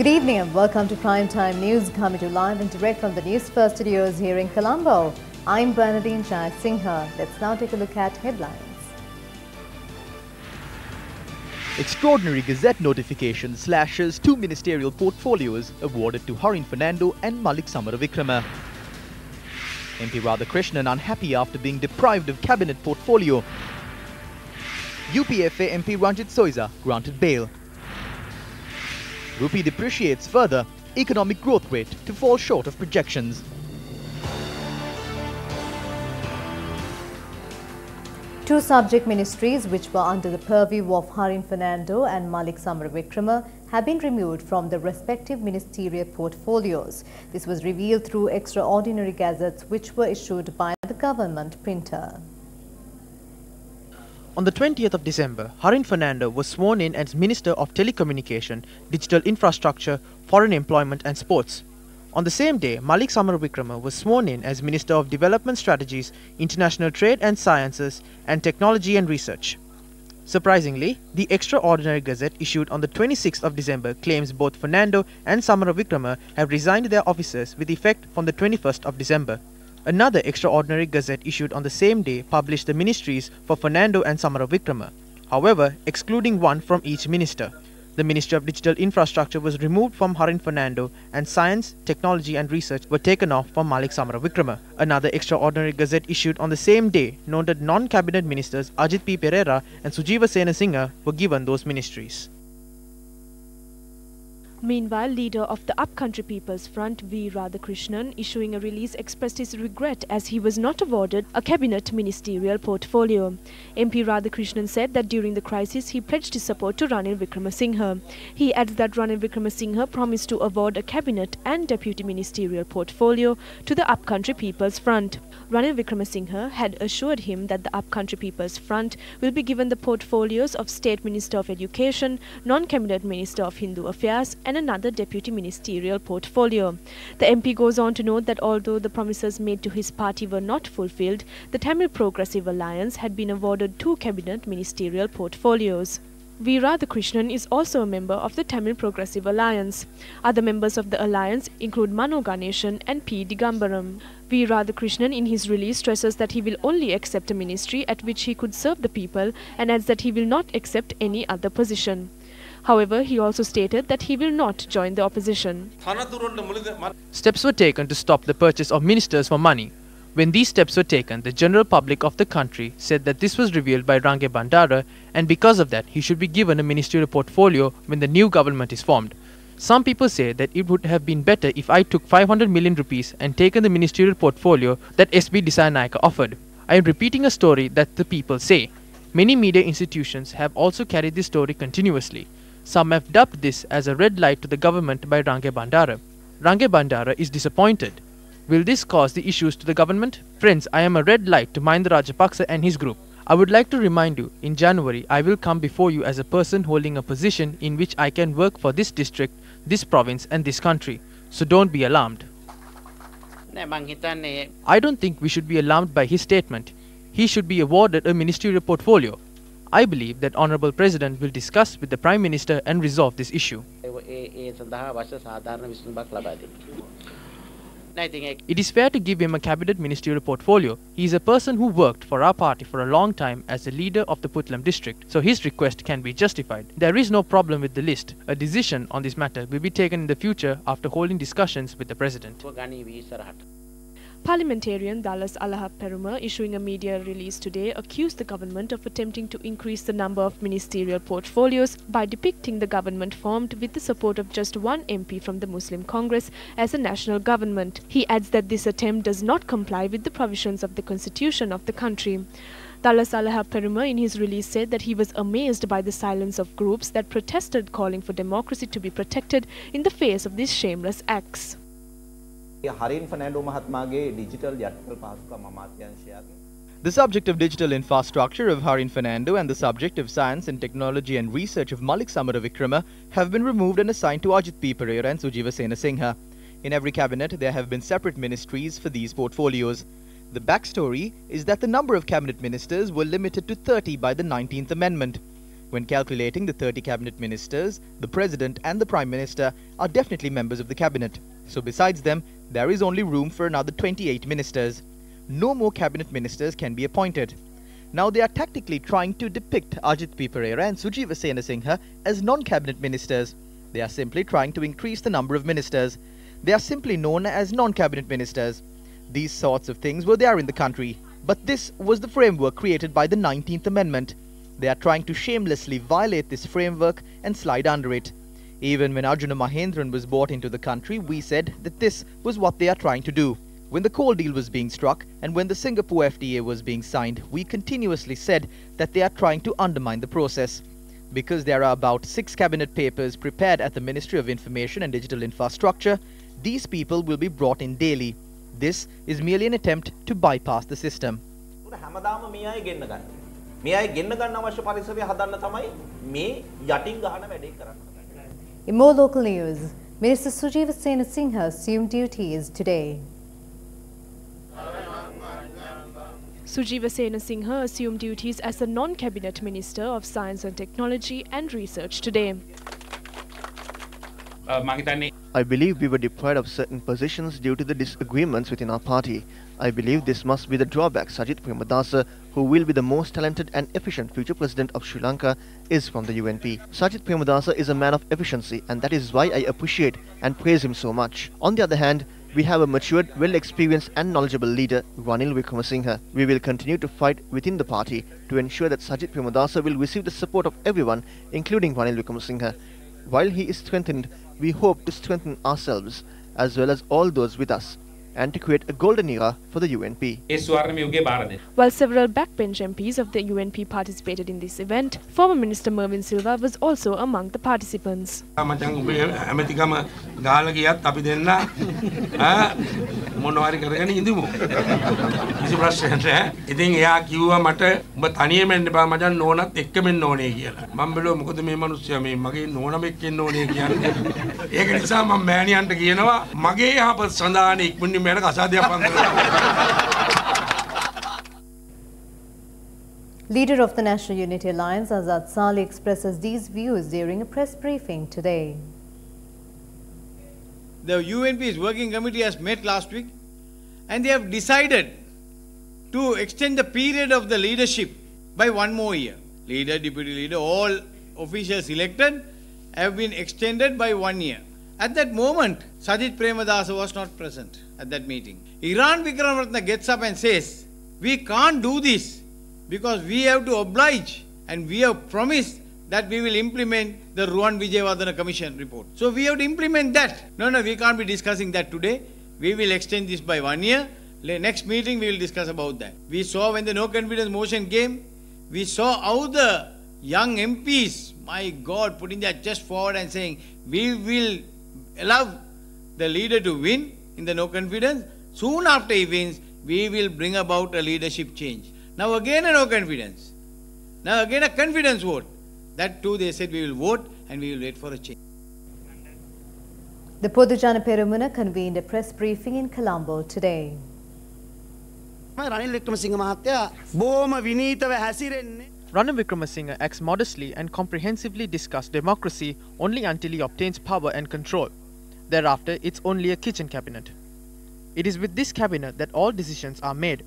Good evening and welcome to Primetime News, coming to you live and direct from the Newsfirst studios here in Colombo. I'm Bernadine Singha. Let's now take a look at headlines. Extraordinary Gazette notification slashes 2 ministerial portfolios awarded to Harin Fernando and Malik Samaravikrama. MP Radhakrishnan unhappy after being deprived of cabinet portfolio. UPFA MP Ranjit Soiza granted bail. Rupee depreciates further, economic growth rate to fall short of projections. Two subject ministries which were under the purview of Harin Fernando and Malik Samaravikrama have been removed from the respective ministerial portfolios. This was revealed through extraordinary gazettes which were issued by the government printer. On the 20th of December, Harin Fernando was sworn in as Minister of Telecommunication, Digital Infrastructure, Foreign Employment and Sports. On the same day, Malik Samaravikrama was sworn in as Minister of Development Strategies, International Trade and Sciences, and Technology and Research. Surprisingly, the Extraordinary Gazette issued on the 26th of December claims both Fernando and Samaravikrama have resigned their offices with effect from the 21st of December. Another Extraordinary Gazette issued on the same day published the ministries for Fernando and Samaravikrama, however excluding one from each minister. The Ministry of Digital Infrastructure was removed from Harin Fernando and Science, Technology and Research were taken off from Malik Samaravikrama. Another Extraordinary Gazette issued on the same day noted non-cabinet ministers Ajit P. Pereira and Sujiva Senasinghe were given those ministries. Meanwhile, leader of the Upcountry People's Front, V. Radhakrishnan, issuing a release, expressed his regret as he was not awarded a cabinet ministerial portfolio. MP Radhakrishnan said that during the crisis he pledged his support to Ranil Wickremesinghe. He adds that Ranil Wickremesinghe promised to award a cabinet and deputy ministerial portfolio to the Upcountry People's Front. Ranil Wickremesinghe had assured him that the Upcountry People's Front will be given the portfolios of State Minister of Education, non-cabinet Minister of Hindu Affairs and another deputy ministerial portfolio. The MP goes on to note that although the promises made to his party were not fulfilled, the Tamil Progressive Alliance had been awarded 2 cabinet ministerial portfolios. V. Radhakrishnan is also a member of the Tamil Progressive Alliance. Other members of the alliance include Mano Ganeshan and P. Digambaram. V. Radhakrishnan in his release stresses that he will only accept a ministry at which he could serve the people and adds that he will not accept any other position. However, he also stated that he will not join the opposition. Steps were taken to stop the purchase of ministers for money. When these steps were taken, the general public of the country said that this was revealed by Range Bandara, and because of that, he should be given a ministerial portfolio when the new government is formed. Some people say that it would have been better if I took 500 million rupees and taken the ministerial portfolio that SB Disayanaika offered. I am repeating a story that the people say. Many media institutions have also carried this story continuously. Some have dubbed this as a red light to the government by Range Bandara. Range Bandara is disappointed. Will this cause the issues to the government? Friends, I am a red light to Mahinda Rajapaksa and his group. I would like to remind you, in January, I will come before you as a person holding a position in which I can work for this district, this province and this country. So don't be alarmed. I don't think we should be alarmed by his statement. He should be awarded a ministerial portfolio. I believe that Honourable President will discuss with the Prime Minister and resolve this issue. It is fair to give him a cabinet ministerial portfolio. He is a person who worked for our party for a long time as the leader of the Puttalam district, so his request can be justified. There is no problem with the list. A decision on this matter will be taken in the future after holding discussions with the President. Parliamentarian Dallas Alahap Peruma, issuing a media release today, accused the government of attempting to increase the number of ministerial portfolios by depicting the government formed with the support of just one MP from the Muslim Congress as a national government. He adds that this attempt does not comply with the provisions of the constitution of the country. Dallas Alahap Peruma in his release said that he was amazed by the silence of groups that protested, calling for democracy to be protected in the face of these shameless acts. The subject of digital infrastructure of Harin Fernando and the subject of science and technology and research of Malik Samaravikrama have been removed and assigned to Ajit P. Pereira and Sujiva Senasinghe. In every cabinet, there have been separate ministries for these portfolios. The backstory is that the number of cabinet ministers were limited to 30 by the 19th Amendment. When calculating the 30 cabinet ministers, the President and the Prime Minister are definitely members of the cabinet. So besides them, there is only room for another 28 ministers. No more cabinet ministers can be appointed. Now they are tactically trying to depict Ajit P. Pereira and Sujiva Senasinghe as non-cabinet ministers. They are simply trying to increase the number of ministers. They are simply known as non-cabinet ministers. These sorts of things were there in the country. But this was the framework created by the 19th Amendment. They are trying to shamelessly violate this framework and slide under it. Even when Arjuna Mahendran was brought into the country, we said that this was what they are trying to do. When the coal deal was being struck and when the Singapore FTA was being signed, we continuously said that they are trying to undermine the process. Because there are about 6 cabinet papers prepared at the Ministry of Information and Digital Infrastructure, these people will be brought in daily. This is merely an attempt to bypass the system. In more local news, Minister Sujiva Senasinghe assumed duties today. Sujiva Senasinghe assumed duties as the non-cabinet Minister of Science and Technology and Research today. I believe we were deprived of certain positions due to the disagreements within our party. I believe this must be the drawback. Sajith Premadasa, who will be the most talented and efficient future president of Sri Lanka, is from the UNP. Sajith Premadasa is a man of efficiency, and that is why I appreciate and praise him so much. On the other hand, we have a matured, well-experienced and knowledgeable leader, Ranil Wickramasinghe. We will continue to fight within the party to ensure that Sajith Premadasa will receive the support of everyone, including Ranil Wickramasinghe. While he is strengthened, we hope to strengthen ourselves as well as all those with us and to create a golden era for the UNP. While several backbench MPs of the UNP participated in this event, former Minister Mervin Silva was also among the participants. Leader of the National Unity Alliance, Azad Saleh, expresses these views during a press briefing today. The UNP's working committee has met last week and they have decided to extend the period of the leadership by 1 more year. Leader, deputy leader, all officials elected have been extended by 1 year. At that moment, Sajith Premadasa was not present at that meeting. Iran Vikramaratne gets up and says, we can't do this because we have to oblige and we have promised that we will implement the Ruwan Wijewardena Commission report. So we have to implement that. No, we can't be discussing that today. We will extend this by 1 year. Next meeting we will discuss about that. We saw when the no confidence motion came, we saw how the young MPs, my God, putting their chest forward and saying, we will allow the leader to win in the no confidence. Soon after he wins, we will bring about a leadership change. Now again a no confidence. Now again a confidence vote. That too they said we will vote and we will wait for a change. The Podujana Perumuna convened a press briefing in Colombo today. Ranil Wickramasinghe acts modestly and comprehensively discuss democracy only until he obtains power and control. Thereafter, it's only a kitchen cabinet. It is with this cabinet that all decisions are made.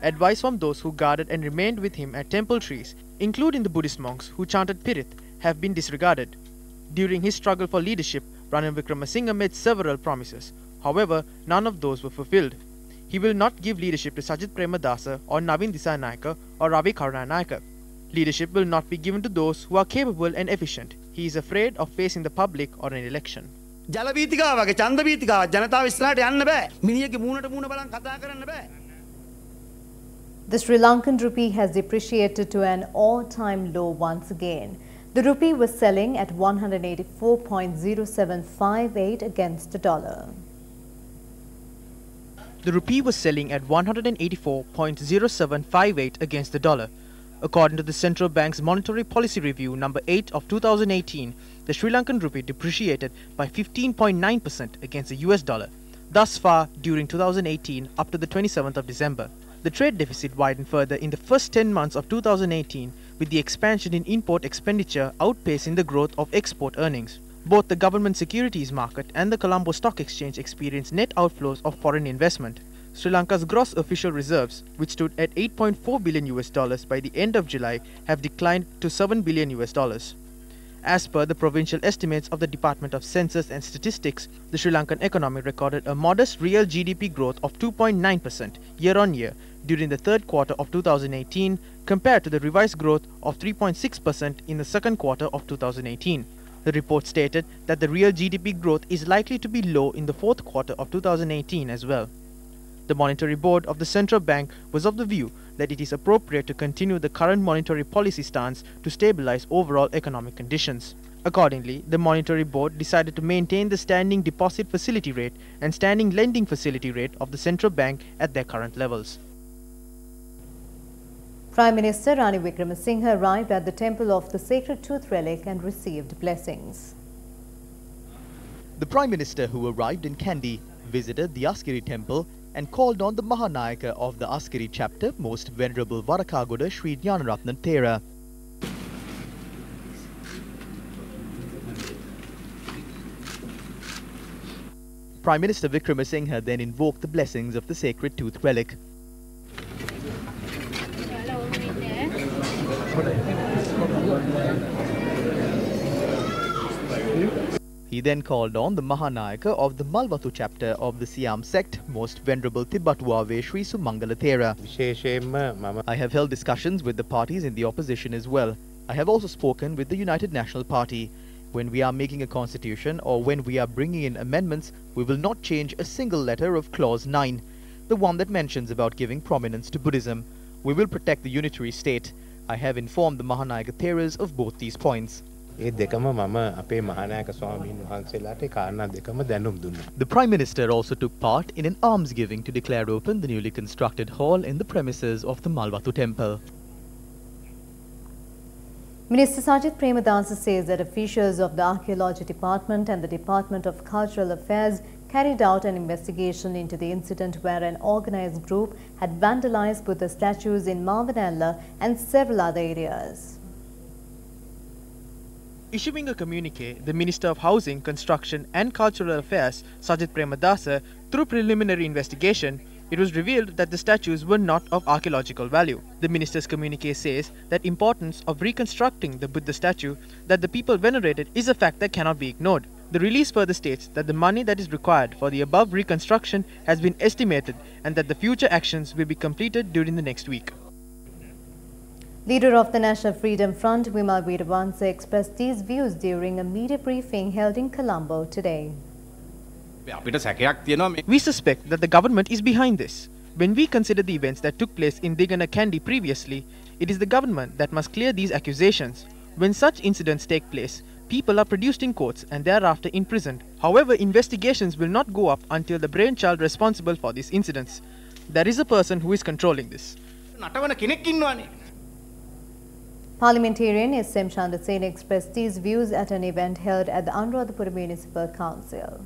Advice from those who guarded and remained with him at temple trees, including the Buddhist monks who chanted Pirit, have been disregarded. During his struggle for leadership, Ranil Wickramasinghe made several promises. However, none of those were fulfilled. He will not give leadership to Sajith Premadasa or Navin Dissanayake or Ravi Karunanayake. Leadership will not be given to those who are capable and efficient. He is afraid of facing the public or an election. The Sri Lankan rupee has depreciated to an all-time low once again. The rupee was selling at 184.0758 against the dollar. The rupee was selling at 184.0758 against the dollar. According to the Central Bank's Monetary Policy Review number 8 of 2018, the Sri Lankan rupee depreciated by 15.9% against the US dollar. Thus far, during 2018 up to the 27th of December. The trade deficit widened further in the first 10 months of 2018 with the expansion in import expenditure outpacing the growth of export earnings. Both the government securities market and the Colombo Stock Exchange experienced net outflows of foreign investment. Sri Lanka's gross official reserves, which stood at $8.4 billion by the end of July, have declined to $7 billion. As per the provincial estimates of the Department of Census and Statistics, the Sri Lankan economy recorded a modest real GDP growth of 2.9% year-on-year during the third quarter of 2018 compared to the revised growth of 3.6% in the second quarter of 2018. The report stated that the real GDP growth is likely to be low in the fourth quarter of 2018 as well. The Monetary Board of the Central Bank was of the view that it is appropriate to continue the current monetary policy stance to stabilize overall economic conditions. Accordingly, the Monetary Board decided to maintain the standing deposit facility rate and standing lending facility rate of the Central Bank at their current levels. Prime Minister Ranil Wickremesinghe arrived at the temple of the Sacred Tooth Relic and received blessings. The Prime Minister, who arrived in Kandy, visited the Askiri temple and called on the Mahanayaka of the Askiri chapter, Most Venerable Varakagoda Sri Jnanaratna Thera. Prime Minister Wickremesinghe then invoked the blessings of the Sacred Tooth Relic. He then called on the Mahanayaka of the Malwatu chapter of the Siam sect, Most Venerable Tibbatuave Sri Sumangala Thera. I have held discussions with the parties in the opposition as well. I have also spoken with the United National Party. When we are making a constitution or when we are bringing in amendments, we will not change a single letter of clause 9, the one that mentions about giving prominence to Buddhism. We will protect the unitary state. I have informed the Mahanayaka Theras of both these points. The Prime Minister also took part in an alms giving to declare open the newly constructed hall in the premises of the Malwatu temple. Minister Sajith Premadasa says that officials of the Archaeology Department and the Department of Cultural Affairs carried out an investigation into the incident where an organized group had vandalized Buddha statues in Mavanella and several other areas. Issuing a communique, the Minister of Housing, Construction and Cultural Affairs, Sajith Premadasa, through preliminary investigation, it was revealed that the statues were not of archaeological value. The minister's communique says that importance of reconstructing the Buddha statue that the people venerated is a fact that cannot be ignored. The release further states that the money that is required for the above reconstruction has been estimated and that the future actions will be completed during the next week. Leader of the National Freedom Front, Vimal Veeravansa, expressed these views during a media briefing held in Colombo today. We suspect that the government is behind this. When we consider the events that took place in Digana Kandy previously, it is the government that must clear these accusations. When such incidents take place, people are produced in courts and thereafter imprisoned. However, investigations will not go up until the brainchild responsible for these incidents. There is a person who is controlling this. Parliamentarian S.M. Chandrasena expressed these views at an event held at the Anuradhapura Municipal Council.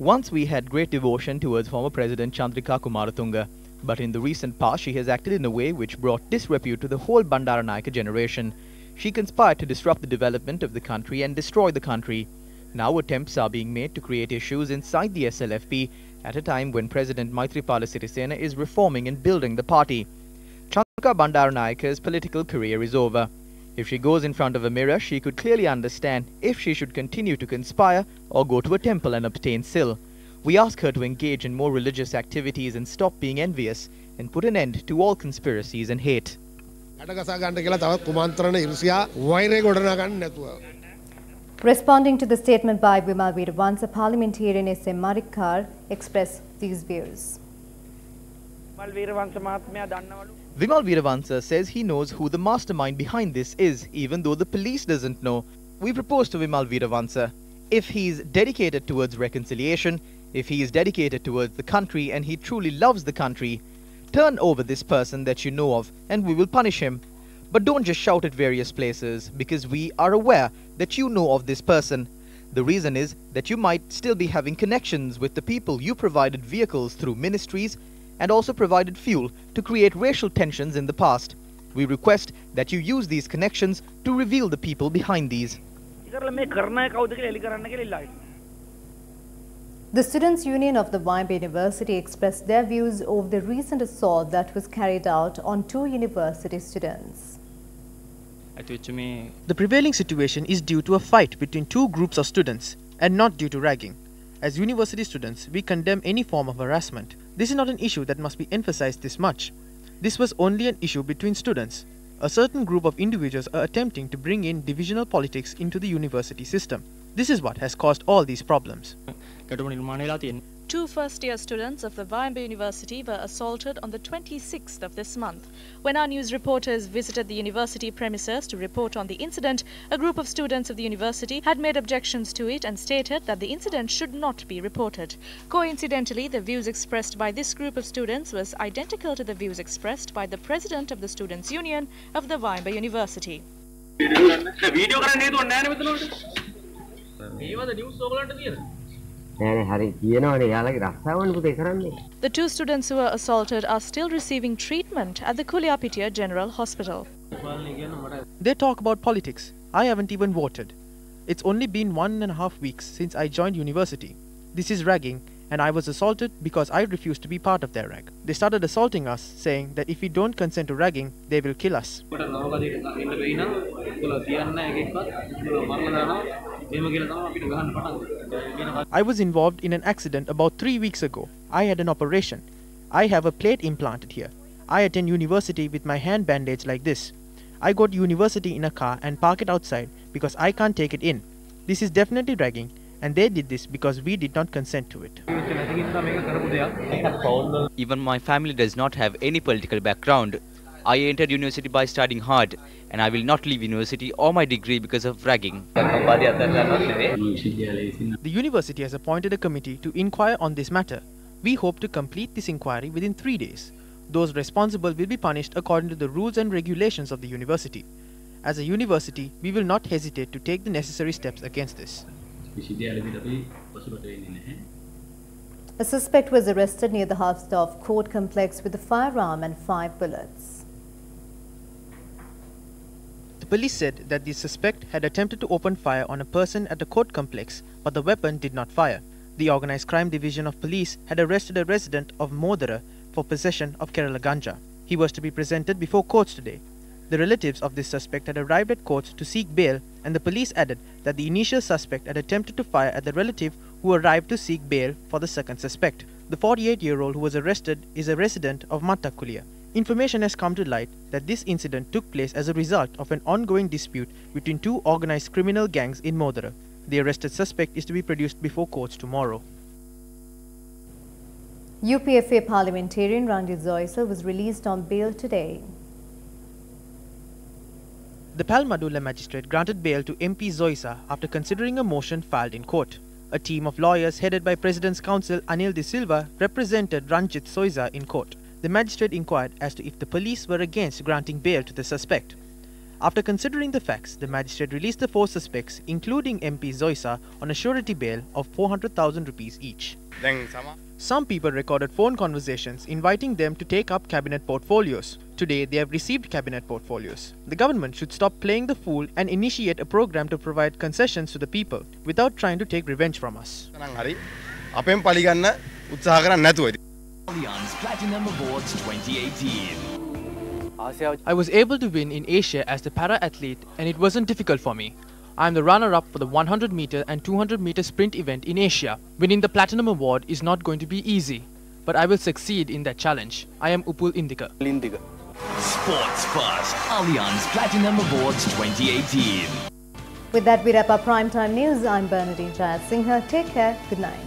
Once we had great devotion towards former President Chandrika Kumaratunga, but in the recent past she has acted in a way which brought disrepute to the whole Bandaranayaka generation. She conspired to disrupt the development of the country and destroy the country. Now attempts are being made to create issues inside the SLFP at a time when President Maithripala Sirisena is reforming and building the party. Chandrika Bandaranayaka's political career is over. If she goes in front of a mirror, she could clearly understand if she should continue to conspire or go to a temple and obtain sil. We ask her to engage in more religious activities and stop being envious and put an end to all conspiracies and hate. Responding to the statement by Vimal Veeravansa, parliamentarian S.M. Marikkar expressed these views. Vimal Veeravansa says he knows who the mastermind behind this is, even though the police doesn't know. We propose to Vimal Veeravansa, if he is dedicated towards reconciliation, if he is dedicated towards the country and he truly loves the country, turn over this person that you know of and we will punish him. But don't just shout at various places, because we are aware that you know of this person. The reason is that you might still be having connections with the people you provided vehicles through ministries and also provided fuel to create racial tensions in the past. We request that you use these connections to reveal the people behind these. The Students' Union of the Wimber University expressed their views over the recent assault that was carried out on 2 university students. The prevailing situation is due to a fight between 2 groups of students and not due to ragging. As university students, we condemn any form of harassment. This is not an issue that must be emphasized this much. This was only an issue between students. A certain group of individuals are attempting to bring in divisional politics into the university system. This is what has caused all these problems. 2 first-year students of the Wimber University were assaulted on the 26th of this month. When our news reporters visited the university premises to report on the incident, a group of students of the university had made objections to it and stated that the incident should not be reported. Coincidentally, the views expressed by this group of students was identical to the views expressed by the president of the Students' Union of the Wimber University. The 2 students who were assaulted are still receiving treatment at the Kuliapitiya General Hospital. They talk about politics. I haven't even voted. It's only been 1.5 weeks since I joined university. This is ragging, and I was assaulted because I refused to be part of their rag. They started assaulting us, saying that if we don't consent to ragging, they will kill us. I was involved in an accident about 3 weeks ago. I had an operation. I have a plate implanted here. I attend university with my hand bandaged like this. I go to university in a car and park it outside because I can't take it in. This is definitely ragging, and they did this because we did not consent to it. Even my family does not have any political background. I entered university by studying hard, and I will not leave university or my degree because of ragging. The university has appointed a committee to inquire on this matter. We hope to complete this inquiry within 3 days. Those responsible will be punished according to the rules and regulations of the university. As a university, we will not hesitate to take the necessary steps against this. A suspect was arrested near the Halfstaff Court complex with a firearm and 5 bullets. The police said that the suspect had attempted to open fire on a person at the court complex, but the weapon did not fire. The Organised Crime Division of Police had arrested a resident of Modara for possession of Kerala ganja. He was to be presented before courts today. The relatives of this suspect had arrived at courts to seek bail, and the police added that the initial suspect had attempted to fire at the relative who arrived to seek bail for the second suspect. The 48-year-old who was arrested is a resident of Mattakulia. Information has come to light that this incident took place as a result of an ongoing dispute between 2 organized criminal gangs in Modara. The arrested suspect is to be produced before courts tomorrow. UPFA parliamentarian Ranjit Zoysa was released on bail today. The Palmadula magistrate granted bail to MP Zoysa after considering a motion filed in court. A team of lawyers headed by President's Counsel Anil De Silva represented Ranjit Zoysa in court. The magistrate inquired as to if the police were against granting bail to the suspect. After considering the facts, the magistrate released the 4 suspects, including MP Zoysa, on a surety bail of 400,000 rupees each. Some people recorded phone conversations inviting them to take up cabinet portfolios. Today, they have received cabinet portfolios. The government should stop playing the fool and initiate a program to provide concessions to the people without trying to take revenge from us. Allianz Platinum Awards 2018. I was able to win in Asia as the para-athlete, and it wasn't difficult for me. I am the runner-up for the 100 meter and 200 meter sprint event in Asia. Winning the Platinum Award is not going to be easy, but I will succeed in that challenge. I am Upul Indika. Sports First Allianz Platinum Awards 2018. With that, we wrap up Primetime News. I'm Bernadine Jayasinghe. Take care. Good night.